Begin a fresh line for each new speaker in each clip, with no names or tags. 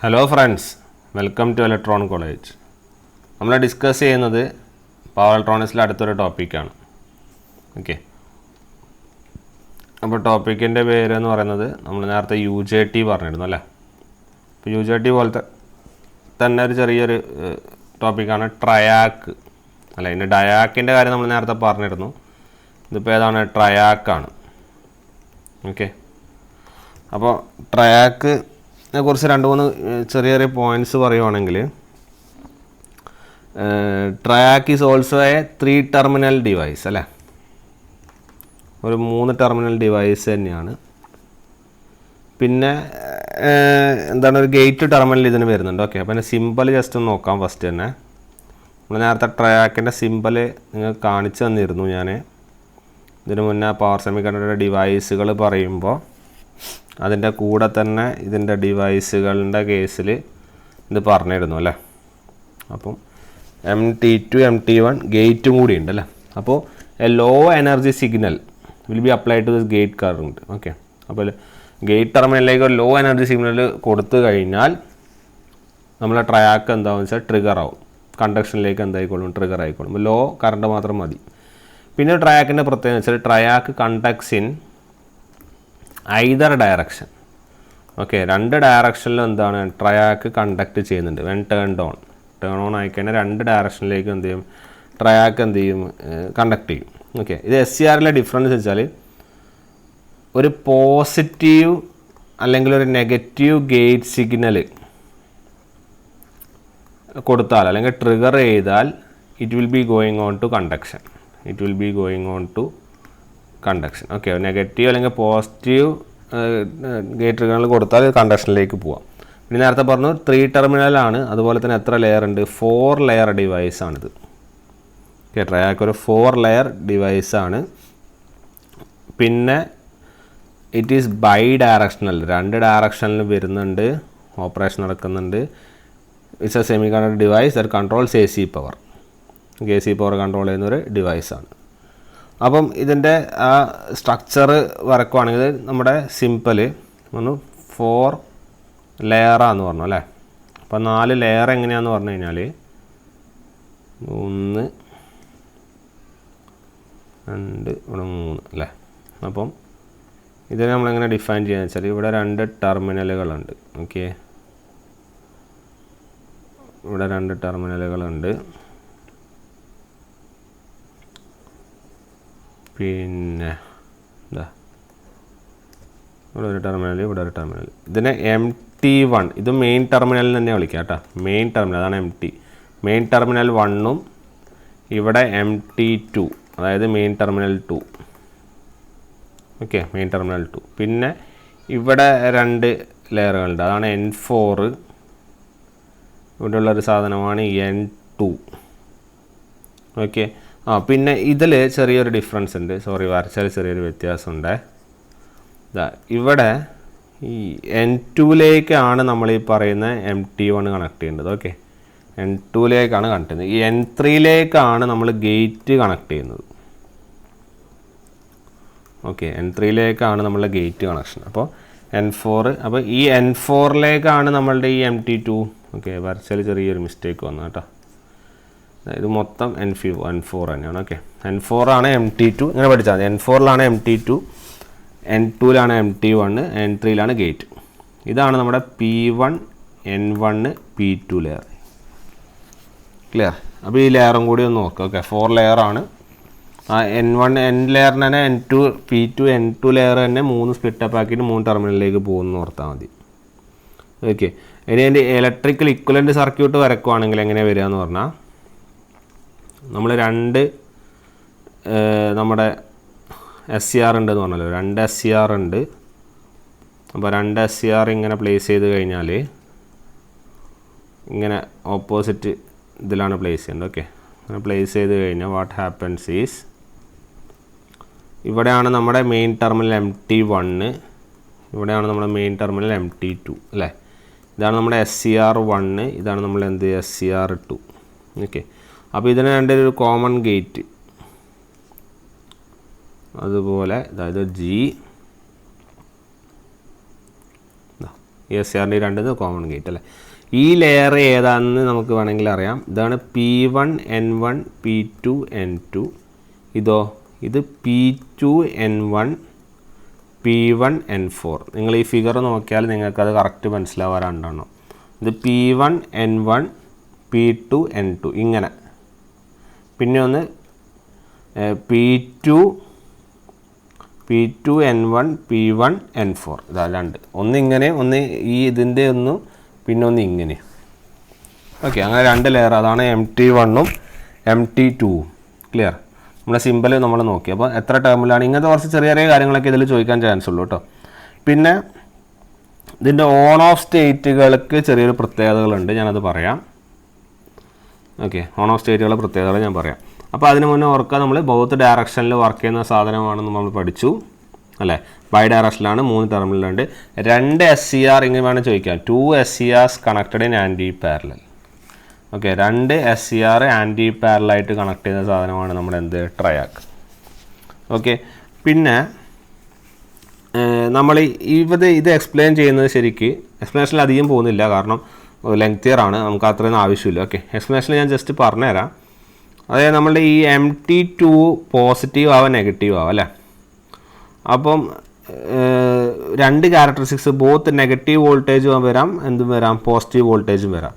Hello friends, welcome to electron college. നമ്മൾ discuss ചെയ്യുന്നത് power ഇലക്ട്രോണിക്സിലെ അടുത്തൊരു ടോപ്പിക്കാണ്. ഓക്കെ, അപ്പോൾ ടോപ്പിക്കിൻ്റെ പേര് എന്ന് പറയുന്നത് നമ്മൾ നേരത്തെ UJT പറഞ്ഞിരുന്നു അല്ലേ. അപ്പോൾ UJT പോലത്തെ തന്നെ ഒരു ചെറിയൊരു ടോപ്പിക്കാണ് ട്രയാക്ക് അല്ല. ഇതിൻ്റെ ഡയാക്കിൻ്റെ കാര്യം നമ്മൾ നേരത്തെ പറഞ്ഞിരുന്നു. ഇതിപ്പോൾ ഏതാണ്? ട്രയാക്കാണ്. ഓക്കെ, അപ്പോൾ ട്രയാക്കിനെ കുറിച്ച് രണ്ട് മൂന്ന് ചെറിയ ചെറിയ പോയിൻറ്റ്സ് പറയുവാണെങ്കിൽ, TRIAC is also A 3 terminal device അല്ലേ. ഒരു 3 ടെർമിനൽ ഡിവൈസ് തന്നെയാണ്. പിന്നെ എന്താണ്, ഒരു ഗേറ്റ് ടെർമിനൽ ഇതിന് വരുന്നുണ്ട്. ഓക്കെ, അപ്പോൾ അതിൻ്റെ സിമ്പൽ ജസ്റ്റ് ഒന്ന് നോക്കാം. ഫസ്റ്റ് തന്നെ നമ്മൾ നേരത്തെ ട്രയാക്കിൻ്റെ സിമ്പൽ നിങ്ങൾക്ക് കാണിച്ചു തന്നിരുന്നു ഞാൻ. ഇതിന് മുന്നേ പവർ സെമികണ്ടക്ടർ ഡിവൈസുകൾ പറയുമ്പോൾ അതിൻ്റെ കൂടെ തന്നെ ഇതിൻ്റെ ഡിവൈസുകളുടെ കേസിൽ ഇത് പറഞ്ഞിരുന്നു അല്ലേ. അപ്പം MT2 MT1 ഗേറ്റും കൂടി ഉണ്ട് അല്ലേ. അപ്പോൾ a low energy signal will be applied to this gate current. Okay, അപ്പോൾ ഗേറ്റ് ടെർമിനലിലേക്ക് ഒരു ലോ എനർജി സിഗ്നൽ കൊടുത്തു കഴിഞ്ഞാൽ നമ്മളെ ട്രയാക്ക് എന്താണെന്ന് വെച്ചാൽ ട്രിഗർ ആവും. കണ്ടക്ഷനിലേക്ക് എന്തായിക്കോളും? ട്രിഗർ ആയിക്കോളും. ലോ കറണ്ട് മാത്രം മതി. പിന്നെ ട്രയാക്കിൻ്റെ പ്രത്യേകത വെച്ചാൽ TRIAC conducts in either direction. Okay, 2 ഡയറക്ഷനിലും എന്താണ് ട്രയാക്ക് കണ്ടക്ട് ചെയ്യുന്നുണ്ട്. വെൻ ടേൺ ഓൺ ആയിക്കഴിഞ്ഞാൽ 2 ഡയറക്ഷനിലേക്ക് എന്ത് ചെയ്യും? ട്രയാക്ക് എന്ത് ചെയ്യും? കണ്ടക്ട് ചെയ്യും. ഓക്കെ, ഇത് SCRലെ ഡിഫറൻസ് വെച്ചാൽ ഒരു പോസിറ്റീവ് അല്ലെങ്കിൽ ഒരു നെഗറ്റീവ് ഗേറ്റ് സിഗ്നൽ കൊടുത്താൽ അല്ലെങ്കിൽ ട്രിഗർ ചെയ്താൽ it will be going on to conduction. Okay, negative അല്ലെങ്കിൽ പോസിറ്റീവ് ഗേറ്റ് ട്രിഗറുകൾ കൊടുത്താൽ കണ്ടക്ഷനിലേക്ക് പോവാം. പിന്നെ നേരത്തെ പറഞ്ഞു 3 ടെർമിനലാണ്. അതുപോലെ തന്നെ എത്ര ലെയർ ഉണ്ട്? 4 ലെയർ ഡിവൈസാണിത്. ഓക്കെ, ട്രയാക്ക് ഒരു 4 ലെയർ ഡിവൈസാണ്. പിന്നെ ഇറ്റ് ഈസ് ബൈ ഡയറക്ഷണൽ, 2 ഡയറക്ഷനിൽ വരുന്നുണ്ട്, ഓപ്പറേഷൻ നടക്കുന്നുണ്ട്. It's A semiconductor device that controls AC power. AC power control ചെയ്യുന്നൊരു ഡിവൈസാണ്. അപ്പം ഇതിൻ്റെ ആ സ്ട്രക്ചർ വരക്കുവാണെങ്കിൽ നമ്മുടെ സിമ്പിൾ ഒന്ന് 4 ലെയറാന്ന് പറഞ്ഞു അല്ലേ. അപ്പം 4 ലെയർ എങ്ങനെയാണെന്ന് പറഞ്ഞു കഴിഞ്ഞാൽ 1 2 ഇവിടെ 3 അല്ലേ. അപ്പം ഇതിനെ നമ്മളെങ്ങനെ ഡിഫൈൻ ചെയ്യുക വെച്ചാൽ ഇവിടെ 2 ടെർമിനലുകളുണ്ട്. ഓക്കെ, ഇവിടെ 2 ടെർമിനലുകളുണ്ട്. പിന്നെ എന്താ, ഇവിടെ ഒരു ടെർമിനൽ, ഇവിടെ ഒരു ടെർമിനൽ. ഇതിനെ MT1, ഇത് മെയിൻ ടെർമിനലിൽ തന്നെ വിളിക്കാം കേട്ടോ. മെയിൻ ടെർമിനൽ അതാണ് MT. മെയിൻ ടെർമിനൽ 1ഉം ഇവിടെ MT2, അതായത് main terminal 2. Okay, main terminal 2. പിന്നെ ഇവിടെ 2 ലെയറുകളുണ്ട്, അതാണ് N4. ഇവിടെ ഉള്ളൊരു സാധനമാണ് N2. ഓക്കെ, പിന്നെ ഇതിൽ ചെറിയൊരു ഡിഫറൻസ് ഉണ്ട്. സോറി, വരച്ചാൽ ചെറിയൊരു വ്യത്യാസമുണ്ട്. ഇവിടെ ഈ N2ലേക്കാണ് നമ്മൾ ഈ പറയുന്ന MT1 കണക്ട് ചെയ്യേണ്ടത്. ഓക്കെ, N2ലേക്കാണ് കണക്ട് ചെയ്യുന്നത്. ഈ N3ലേക്കാണ് നമ്മൾ ഗേറ്റ് കണക്ട് ചെയ്യുന്നത്. ഓക്കെ, N3ലേക്കാണ് നമ്മളുടെ ഗേറ്റ് കണക്ഷൻ. അപ്പോൾ N4, അപ്പോൾ ഈ N4ലേക്കാണ് നമ്മളുടെ ഈ MT2. ഓക്കെ, വരച്ചാൽ ചെറിയൊരു മിസ്റ്റേക്ക് വന്നു കേട്ടോ. ഇത് മൊത്തം N4 തന്നെയാണ്. ഓക്കെ, N4 ആണ് MT2. ഇങ്ങനെ പഠിച്ചാൽ മതി. N4ലാണ് MT2, N2ലാണ് MT1, N3ലാണ് ഗേറ്റ്. ഇതാണ് നമ്മുടെ P1 N1 P2 layer. Clear? അപ്പോൾ ഈ ലെയറും കൂടി ഒന്ന് നോക്കുക. ഓക്കെ, 4 ലെയറാണ്. N1 N ലെയറിന് തന്നെ N2 P2 N2 ലെയർ തന്നെ 3 സ്പ്ലിറ്റപ്പ് ആക്കിയിട്ട് 3 ടെർമിനലിലേക്ക് പോകുമെന്ന് ഓർത്താൽ മതി. ഓക്കെ, ഇനി അതിൻ്റെ ഇലക്ട്രിക്കൽ ഇക്വലൻ്റ് സർക്യൂട്ട് വരക്കുവാണെങ്കിൽ എങ്ങനെയാണ് വരിക എന്ന് പറഞ്ഞാൽ, നമ്മൾ 2 നമ്മുടെ SCR ഉണ്ടെന്ന് പറഞ്ഞല്ലോ, 2 SCR ഉണ്ട്. അപ്പോൾ 2 SCR ഇങ്ങനെ പ്ലേസ് ചെയ്ത് കഴിഞ്ഞാൽ ഇങ്ങനെ ഓപ്പോസിറ്റ് ഇതിലാണ് പ്ലേസ് ചെയ്യേണ്ടത്. ഓക്കെ, അങ്ങനെ പ്ലേസ് ചെയ്ത് കഴിഞ്ഞാൽ വാട്ട് ഹാപ്പൻസ് ഈസ്, ഇവിടെയാണ് നമ്മുടെ മെയിൻ ടെർമിനൽ MT1, ഇവിടെയാണ് നമ്മുടെ മെയിൻ ടെർമിനൽ MT2 അല്ലേ. ഇതാണ് നമ്മുടെ SCR1, ഇതാണ് നമ്മൾ എന്ത് SCR2. ഓക്കെ, അപ്പോൾ ഇതിന് രണ്ടൊരു കോമൺ ഗേറ്റ്, അതുപോലെ അതായത് G ഈ SCR രണ്ടിന് കോമൺ ഗേറ്റ് അല്ലേ. ഈ ലെയർ ഏതാണെന്ന് നമുക്ക് വേണമെങ്കിൽ അറിയാം. ഇതാണ് P1 N1 P2 N2. ഇതോ ഇത് P2 N1 P1 N4. നിങ്ങൾ ഈ ഫിഗർ നോക്കിയാൽ നിങ്ങൾക്കത് കറക്റ്റ് മനസ്സിലാവാറുണ്ടാണോ. ഇത് P1 N1 P2 N2 ഇങ്ങനെ. പിന്നെ ഒന്ന് P2 N1 P1 N4. ഇതാ രണ്ട്, ഒന്ന് ഇങ്ങനെ, ഒന്ന് ഈ ഇതിൻ്റെ ഒന്ന്, പിന്നെ ഒന്ന് ഇങ്ങനെ. ഓക്കെ, അങ്ങനെ രണ്ട് ലെയർ. അതാണ് MT1 MT2. ക്ലിയർ? നമ്മുടെ സിമ്പിൾ നമ്മൾ നോക്കി. അപ്പോൾ എത്ര ടേമിലാണ്, ഇങ്ങനത്തെ കുറച്ച് ചെറിയ ചെറിയ കാര്യങ്ങളൊക്കെ ഇതിൽ ചോദിക്കാൻ ചാൻസ് ഉള്ളൂ കേട്ടോ. പിന്നെ ഇതിൻ്റെ ഓൺ ഓഫ് സ്റ്റേറ്റുകൾക്ക് ചെറിയൊരു പ്രത്യേകതകളുണ്ട്, ഞാനത് പറയാം. ഓക്കെ, ഓൺ ഓഫ് സ്റ്റേറ്റുകളുടെ പ്രത്യേകതകൾ ഞാൻ പറയാം. അപ്പോൾ അതിന് മുന്നേ ഓർക്കുക, നമ്മൾ ബൗത്ത് ഡയറക്ഷനിൽ വർക്ക് ചെയ്യുന്ന സാധനമാണെന്ന് നമ്മൾ പഠിച്ചു അല്ലേ. ബൈ ഡയറക്ഷനിലാണ്, 3 ടെർമിനലുണ്ട്, 2 SCR ഇങ്ങനെ വേണം ചോദിക്കാം. 2 SCRs connected in anti parallel. Okay, 2 SCR anti പാരലായിട്ട് കണക്ട് ചെയ്യുന്ന സാധനമാണ് നമ്മുടെ എന്ത് ട്രയാക്ക്. ഓക്കെ, പിന്നെ നമ്മൾ ഇത് എക്സ്പ്ലെയിൻ ചെയ്യുന്നത് ശരിക്ക് എക്സ്പ്ലനേഷനിൽ അധികം പോകുന്നില്ല, കാരണം ലെങ്തിയർ ആണ്, നമുക്ക് അത്രയൊന്നും ആവശ്യമില്ല. ഓക്കെ, എക്സ്പ്ലനേഷനിൽ ഞാൻ ജസ്റ്റ് പറഞ്ഞുതരാം. അതായത് നമ്മളുടെ ഈ MT2 പോസിറ്റീവ് ആവാം നെഗറ്റീവ് ആവാം അല്ലേ. അപ്പം 2 ക്യാരക്ടറിസ്റ്റിക്സ്, ബോത്ത് നെഗറ്റീവ് വോൾട്ടേജും വരാം, എന്തും വരാം, പോസിറ്റീവ് വോൾട്ടേജും വരാം.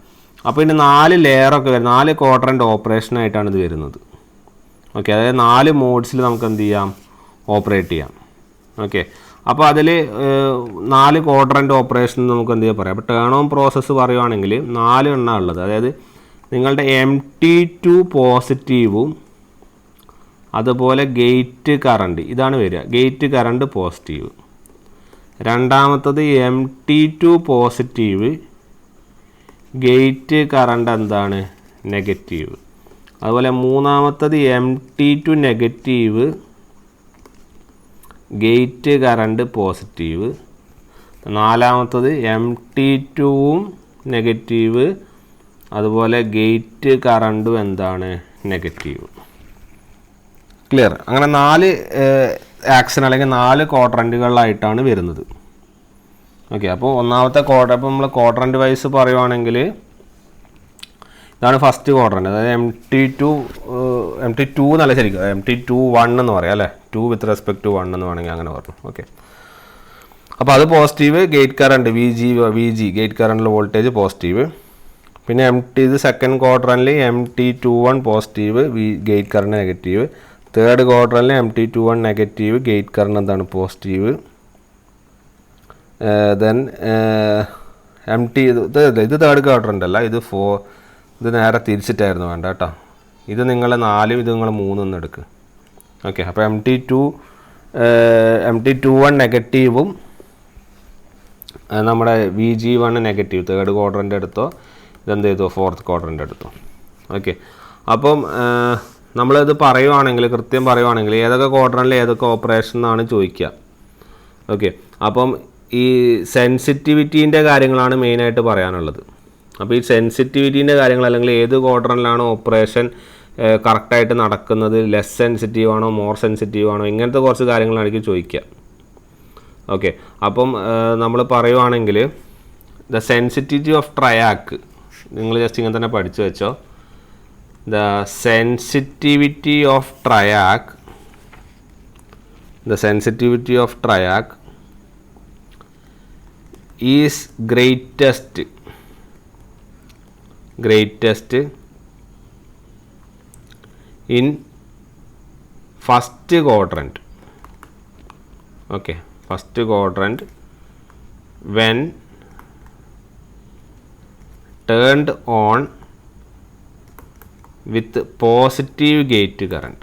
അപ്പോൾ ഇതിന് 4 ലെയറൊക്കെ വരും, 4 ക്വാഡ്രൻ്റ് ഓപ്പറേഷനായിട്ടാണ് ഇത് വരുന്നത്. ഓക്കെ, അതായത് 4 മോഡ്സിൽ നമുക്ക് എന്ത് ചെയ്യാം, ഓപ്പറേറ്റ് ചെയ്യാം. ഓക്കെ, അപ്പോൾ അതിൽ 4 ക്വാഡ്രൻ്റ് ഓപ്പറേഷൻ നമുക്ക് എന്ത് ചെയ്യാൻ പറയാം. അപ്പോൾ ടേൺ ഓൺ പ്രോസസ്സ് പറയുവാണെങ്കിൽ 4 എണ്ണം ഉള്ളത്. അതായത് നിങ്ങളുടെ MT2 പോസിറ്റീവും അതുപോലെ ഗേറ്റ് കറണ്ട് ഇതാണ് വരിക, ഗേറ്റ് കറണ്ട് പോസിറ്റീവ്. രണ്ടാമത്തത് MT2 പോസിറ്റീവ്, ഗേറ്റ് കറണ്ട് എന്താണ്, നെഗറ്റീവ്. അതുപോലെ മൂന്നാമത്തത് MT2 negative, gate current positive. നാലാമത്തത് MT2-ഉം നെഗറ്റീവ്, അതുപോലെ ഗേറ്റ് കറണ്ടും എന്താണ്, നെഗറ്റീവ്. ക്ലിയർ? അങ്ങനെ 4 ആക്ഷൻ അല്ലെങ്കിൽ 4 ക്വാഡ്രൻറ്റുകളിലായിട്ടാണ് വരുന്നത്. ഓക്കെ, അപ്പോൾ ഒന്നാമത്തെ അപ്പോൾ നമ്മൾ ക്വാഡ്രൻറ്റ് വൈസ് പറയുവാണെങ്കിൽ ഇതാണ് ഫസ്റ്റ് ക്വാഡ്രൻറ്റ്. അതായത് MT2 എന്നല്ല ശരിക്കും, MT2-1 എന്ന് പറയാം അല്ലേ. 2 വിത്ത് റെസ്പെക്ട് ടു 1 എന്ന് വേണമെങ്കിൽ അങ്ങനെ പറഞ്ഞു. ഓക്കെ, അപ്പോൾ അത് positive, gate current VG gate കറണ്ടിൽ വോൾട്ടേജ് പോസിറ്റീവ്. പിന്നെ ഇത് സെക്കൻഡ് ക്വാഡ്രൻറ്റിൽ MT21 positive, gate current negative. Third ക്വാഡ്രൻറ്റിൽ MT21 നെഗറ്റീവ്, ഗേറ്റ് കറണ്ട് എന്താണ്, പോസിറ്റീവ്. ദെൻ ഇത് തേർഡ് ക്വാഡ്രൻ്റ് അല്ല, ഇത് നേരെ തിരിച്ചിട്ടായിരുന്നു വേണ്ട കേട്ടോ. ഇത് നിങ്ങൾ 4, ഇത് നിങ്ങൾ 3 എന്ന് എടുക്കുക. ഓക്കെ, അപ്പോൾ MT21 നെഗറ്റീവും നമ്മുടെ VG1 നെഗറ്റീവ് തേർഡ് ക്വാഡ്രൻ്റ് എടുത്തോ, ഇതെന്ത് ചെയ്തു, ഫോർത്ത് ക്വാഡ്രൻ്റ് എടുത്തു. ഓക്കെ, അപ്പം നമ്മളിത് പറയുവാണെങ്കിൽ, കൃത്യം പറയുവാണെങ്കിൽ ഏതൊക്കെ ക്വാഡ്രൻ്റിൽ ഏതൊക്കെ ഓപ്പറേഷൻ എന്നാണ് ചോദിക്കുക. ഓക്കെ, അപ്പം ഈ സെൻസിറ്റിവിറ്റീൻ്റെ കാര്യങ്ങളാണ് മെയിനായിട്ട് പറയാനുള്ളത്. അപ്പോൾ ഈ സെൻസിറ്റിവിറ്റീൻ്റെ കാര്യങ്ങൾ, അല്ലെങ്കിൽ ഏത് ക്വാഡ്രൻ്റിലാണ് ഓപ്പറേഷൻ കറക്റ്റായിട്ട് നടക്കുന്നത്, ലെസ് സെൻസിറ്റീവ് ആണോ മോർ സെൻസിറ്റീവ് ആണോ, ഇങ്ങനത്തെ കുറച്ച് കാര്യങ്ങളായിരിക്കും ചോദിക്കുക. ഓക്കെ, അപ്പം നമ്മൾ പറയുവാണെങ്കിൽ ദ സെൻസിറ്റിവിറ്റി ഓഫ് ട്രയാക്ക് നിങ്ങൾ ജസ്റ്റ് ഇങ്ങനെ തന്നെ പഠിച്ചു വെച്ചോ. The sensitivity of TRIAC is greatest in first quadrant. Okay, first quadrant when turned on with positive gate current.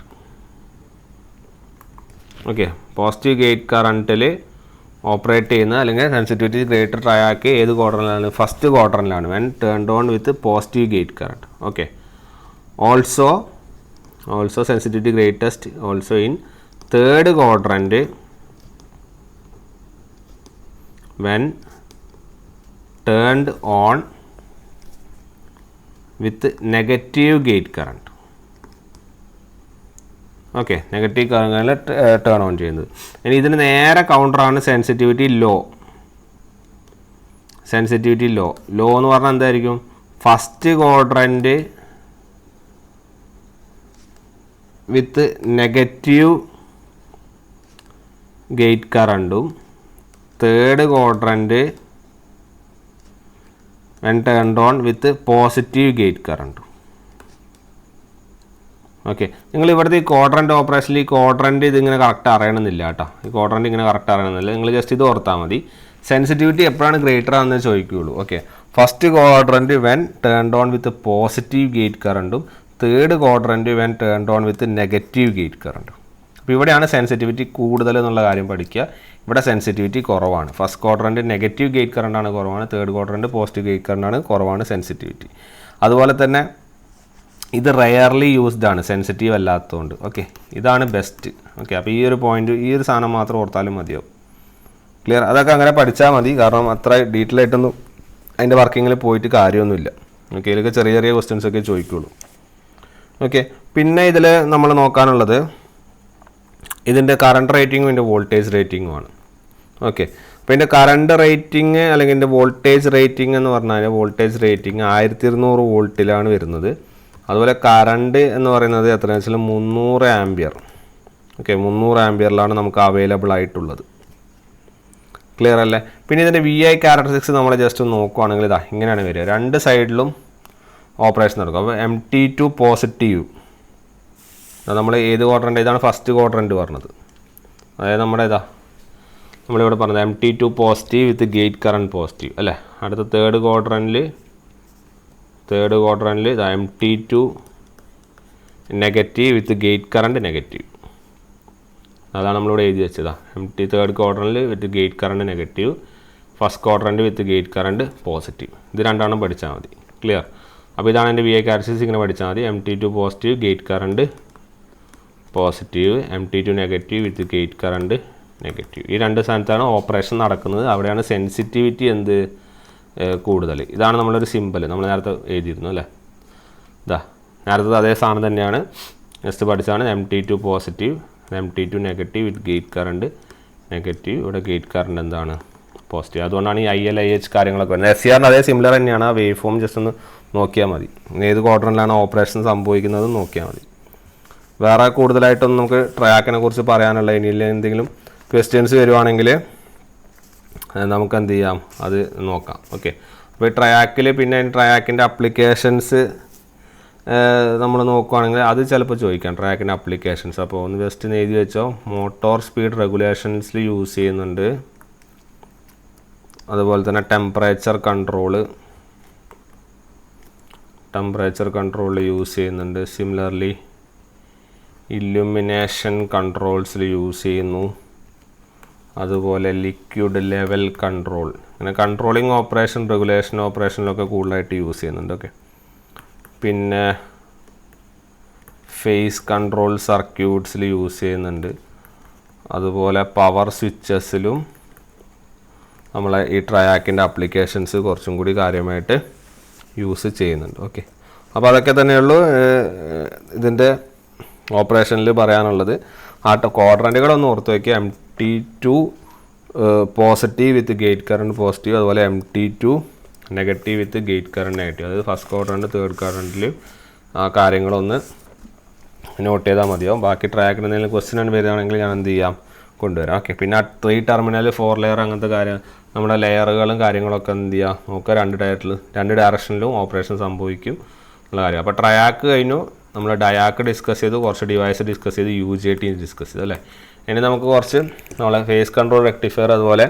Okay, positive gate current-ൽ ഓപ്പറേറ്റ് ചെയ്യുന്ന അല്ലെങ്കിൽ സെൻസിറ്റിവിറ്റി ഗ്രേറ്റർ ട്രയാക്ക് ഏത് ക്വാഡ്രൻ്റിലാണ്, ഫസ്റ്റ് ക്വാഡ്രൻ്റിലാണ്, when turned on with positive gate current. Okay, also sensitivity greatest also in third quadrant when turned on with negative gate current. Okay, negative കറണ്ടിൽ turn on ചെയ്യുന്നത്. ഇനി ഇതിന് നേരെ കൗണ്ടറാണ് സെൻസിറ്റിവിറ്റി ലോ. സെൻസിറ്റിവിറ്റി ലോ എന്ന് പറഞ്ഞാൽ എന്തായിരിക്കും, first quadrant with negative gate കറണ്ടും third quadrant when turned on with positive gate കറണ്ടും. ഓക്കെ, നിങ്ങൾ ഇവിടുത്തെ ഈ ക്വാഡ്രൻറ്റ് ഓപ്പറേഷനിൽ ഈ ക്വാഡ്രൻറ്റ് ഇതിങ്ങനെ കറക്റ്റ് അറിയണമെന്നില്ല കേട്ടോ. ഈ ക്വാഡ്രൻറ്റ് ഇങ്ങനെ കറക്റ്റ് അറിയണമെന്നില്ല, നിങ്ങൾ ജസ്റ്റ് ഇത് ഓർത്താൽ മതി. സെൻസിറ്റിവിറ്റി എപ്പോഴാണ് ഗ്രേറ്റർ ആണെന്ന് ചോദിക്കുകയുള്ളൂ. Okay, first quadrant when turned on with positive gate കറണ്ടും third quadrant when turned on with negative gate കറണ്ടും. അപ്പോൾ ഇവിടെയാണ് സെൻസിറ്റിവിറ്റി കൂടുതൽ എന്നുള്ള കാര്യം പഠിക്കുക. ഇവിടെ സെൻസിറ്റിവിറ്റി കുറവാണ്. ഫസ്റ്റ് ക്വാഡ്രൻറ്റ് നെഗറ്റീവ് ഗേറ്റ് കറണ്ടാണ് കുറവാണ്, തേർഡ് ക്വാഡ്രൻറ്റ് പോസിറ്റീവ് ഗേറ്റ് കറണ്ടാണ് കുറവാണ് സെൻസിറ്റിവിറ്റി. അതുപോലെ തന്നെ ഇത് റെയർലി യൂസ്ഡ് ആണ്, സെൻസിറ്റീവ് അല്ലാത്തതുകൊണ്ട്. ഓക്കെ, ഇതാണ് ബെസ്റ്റ്. ഓക്കെ, അപ്പോൾ ഈ ഒരു പോയിന്റ്, ഈ ഒരു സാധനം മാത്രം ഓർത്താലും മതിയാവും. ക്ലിയർ? അതൊക്കെ അങ്ങനെ പഠിച്ചാൽ മതി, കാരണം അത്ര ഡീറ്റെയിൽ ആയിട്ടൊന്നും അതിൻ്റെ വർക്കിങ്ങിൽ പോയിട്ട് കാര്യമൊന്നുമില്ല. ഓക്കെ, ഇതിലൊക്കെ ചെറിയ ചെറിയ ക്വസ്റ്റ്യൻസ് ഒക്കെ ചോദിക്കുള്ളൂ. ഓക്കെ, പിന്നെ ഇതിൽ നമ്മൾ നോക്കാനുള്ളത് ഇതിൻ്റെ കറണ്ട് റേറ്റിങ്ങും ഇതിൻ്റെ വോൾട്ടേജ് റേറ്റിങ്ങുമാണ്. ഓക്കെ, അപ്പോൾ ഇതിൻ്റെ കറണ്ട് റേറ്റിംഗ് അല്ലെങ്കിൽ ഇതിൻ്റെ വോൾട്ടേജ് റേറ്റിംഗ് എന്ന് പറഞ്ഞാൽ വോൾട്ടേജ് റേറ്റിംഗ് 1200 വോൾട്ടിലാണ് വരുന്നത്. അതുപോലെ കറണ്ട് എന്ന് പറയുന്നത് എത്രയാണെന്ന് വെച്ചാൽ 300 ആംപിയർ. ഓക്കെ, 300 ആംപിയറിലാണ് നമുക്ക് അവൈലബിൾ ആയിട്ടുള്ളത്. ക്ലിയർ അല്ലേ? പിന്നെ ഇതിൻ്റെ VI ക്യാരക്ടറിസ്റ്റിക്സ് നമ്മൾ ജസ്റ്റ് നോക്കുകയാണെങ്കിൽ ഇതാ ഇങ്ങനെയാണ് വരിക. രണ്ട് സൈഡിലും ഓപ്പറേഷൻ നടക്കും. അപ്പോൾ MT2 പോസിറ്റീവ്, നമ്മൾ ഏത് ക്വാഡ്രൻ്റ്, ഇതാണ് ഫസ്റ്റ് ക്വാഡ്രൻ്റ് പറഞ്ഞത്. അതായത് നമ്മുടെ നമ്മളിവിടെ പറഞ്ഞത് MT2 positive with gate current positive അല്ലേ. അടുത്ത തേർഡ് ക്വാഡ്രൻറ്റിൽ ഇത് MT2 negative with gate current negative. അതാണ് നമ്മളിവിടെ എഴുതി വെച്ചതാ. തേർഡ് ക്വാഡ്രൻറ്റിൽ with gate current negative, first quadrant with gate current positive. ഇത് രണ്ടെണ്ണം പഠിച്ചാൽ മതി. ക്ലിയർ? അപ്പോൾ ഇതാണ് എൻ്റെ VI ക്യാരക്ടറിസ്റ്റിക്സ്. ഇങ്ങനെ പഠിച്ചാൽ മതി. MT2 positive gate current positive, MT2 negative with gate current negative. ഈ രണ്ട് സ്ഥാനത്താണ് ഓപ്പറേഷൻ നടക്കുന്നത്. അവിടെയാണ് സെൻസിറ്റിവിറ്റി കൂടുതൽ. ഇതാണ് നമ്മളൊരു സിമ്പിൾ നമ്മൾ നേരത്തെ എഴുതിയിരുന്നു അല്ലേ. നേരത്തെ അതേ സാധനം തന്നെയാണ്, നെക്സ്റ്റ് പഠിച്ചതാണ്. MT2 positive, MT2 negative with gate current negative. ഇവിടെ ഗേറ്റ് കറണ്ട് എന്താണ്, പോസിറ്റീവ്. അതുകൊണ്ടാണ് ഈ IL IH കാര്യങ്ങളൊക്കെ വരുന്നത്. SCR അതേ സിമിലർ തന്നെയാണ്. ആ വേവ് ഫോം ജസ്റ്റ് ഒന്ന് നോക്കിയാൽ മതി. ഏത് ക്വാഡ്രൻറ്റിലാണ് ഓപ്പറേഷൻ സംഭവിക്കുന്നത് നോക്കിയാൽ മതി. വേറെ കൂടുതലായിട്ടൊന്നും നമുക്ക് ട്രാക്കിനെ കുറിച്ച് പറയാനുള്ള ഇനി എന്തെങ്കിലും ക്വസ്റ്റ്യൻസ് വരുവാണെങ്കിൽ നമുക്ക് എന്ത് ചെയ്യാം, അത് നോക്കാം. ഓക്കെ, അപ്പോൾ ഈ ട്രയാക്കിൽ പിന്നെ ട്രയാക്കിൻ്റെ അപ്ലിക്കേഷൻസ് നമ്മൾ നോക്കുകയാണെങ്കിൽ അത് ചിലപ്പോൾ ചോദിക്കാം, ട്രാക്കിൻ്റെ അപ്ലിക്കേഷൻസ്. അപ്പോൾ ഒന്ന് ജസ്റ്റ് എഴുതി വെച്ചോ. മോട്ടോർ സ്പീഡ് റെഗുലേഷൻസിൽ യൂസ് ചെയ്യുന്നുണ്ട്. അതുപോലെ തന്നെ ടെമ്പറേച്ചർ കൺട്രോളിൽ യൂസ് ചെയ്യുന്നുണ്ട്. സിമിലർലി ഇല്ലുമിനേഷൻ കൺട്രോൾസിൽ യൂസ് ചെയ്യുന്നു. അതുപോലെ ലിക്വിഡ് ലെവൽ കൺട്രോൾ, അങ്ങനെ കൺട്രോളിങ് ഓപ്പറേഷൻ, റെഗുലേഷൻ ഓപ്പറേഷനിലൊക്കെ കൂടുതലായിട്ട് യൂസ് ചെയ്യുന്നുണ്ട്. ഓക്കെ, പിന്നെ ഫേസ് കൺട്രോൾ സർക്യൂട്ട്സിൽ യൂസ് ചെയ്യുന്നുണ്ട്. അതുപോലെ പവർ സ്വിച്ചസിലും നമ്മളെ ഈ ട്രയാക്കിൻ്റെ അപ്ലിക്കേഷൻസ് കുറച്ചും കൂടി കാര്യമായിട്ട് യൂസ് ചെയ്യുന്നുണ്ട്. ഓക്കെ, അപ്പോൾ അതൊക്കെ തന്നെയുള്ളൂ ഇതിൻ്റെ ഓപ്പറേഷനിൽ പറയാനുള്ളത്. ആ ക്വാഡ്രൻറ്റുകളൊന്ന് ഓർത്ത് വയ്ക്കുക. MT2 positive with gate current positive, അതുപോലെ MT2 negative with gate current negative. അതായത് ഫസ്റ്റ് ക്വാഡ്രൻറ്റ് തേർഡ് ക്വാഡ്രൻറ്റിൽ ആ കാര്യങ്ങളൊന്ന് നോട്ട് ചെയ്താൽ മതിയാവും. ബാക്കി ട്രാക്കിന് എന്തെങ്കിലും ക്വസ്റ്റ്യൻ വരികയാണെങ്കിൽ ഞാൻ എന്ത് ചെയ്യാം, കൊണ്ടുവരാം. ഓക്കെ, പിന്നെ 3 ടെർമിനൽ 4 ലെയർ അങ്ങനത്തെ കാര്യം നമ്മുടെ ലെയറുകളും കാര്യങ്ങളൊക്കെ എന്ത് ചെയ്യുക നോക്കുക. രണ്ട് ഡയറക്ഷനിലും ഓപ്പറേഷൻ സംഭവിക്കും ഉള്ള കാര്യം. അപ്പോൾ ട്രയാക്ക് കഴിഞ്ഞു, നമ്മൾ ഡയാക്ക് ഡിസ്കസ് ചെയ്തു, കുറച്ച് ഡിവൈസ് ഡിസ്കസ് ചെയ്തു, UJT ഡിസ്കസ് ചെയ്തു അല്ലേ. ഇനി നമുക്ക് കുറച്ച് നമ്മളെ ഫേസ് കൺട്രോൾ റെക്ടിഫയർ, അതുപോലെ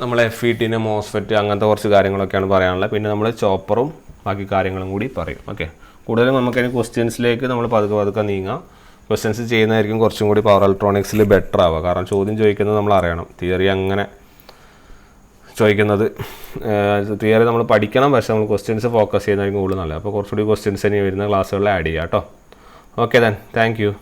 നമ്മളെ FET, MOSFET അങ്ങനത്തെ കുറച്ച് കാര്യങ്ങളൊക്കെയാണ് പറയാനുള്ളത്. പിന്നെ നമ്മൾ ചോപ്പറും ബാക്കി കാര്യങ്ങളും കൂടി പറയും. ഓക്കെ, കൂടുതലും നമുക്കതിന് ക്വസ്റ്റ്യൻസിലേക്ക് നമ്മൾ പതുക്കെ നീങ്ങാം. ക്വസ്റ്റ്യൻസ് ചെയ്യുന്നതായിരിക്കും കുറച്ചും കൂടി പവർ ഇലക്ട്രോണിക്സിൽ ബെറ്റർ ആവുക. കാരണം ചോദ്യം ചോദിക്കുന്നത് നമ്മൾ അറിയണം. തിയറി അങ്ങനെ ചോദിക്കുന്നത്, തിയറി നമ്മൾ പഠിക്കണം, പക്ഷേ നമ്മൾ ക്വസ്റ്റ്യൻസ് ഫോക്കസ് ചെയ്യുന്നതായിരിക്കും കൂടുതൽ നല്ലത്. അപ്പോൾ കുറച്ചുകൂടി ക്വസ്റ്റ്യൻസ് ഇനി വരുന്ന ക്ലാസ്സുകളിൽ ആഡ് ചെയ്യാം കേട്ടോ. Okay then, thank you.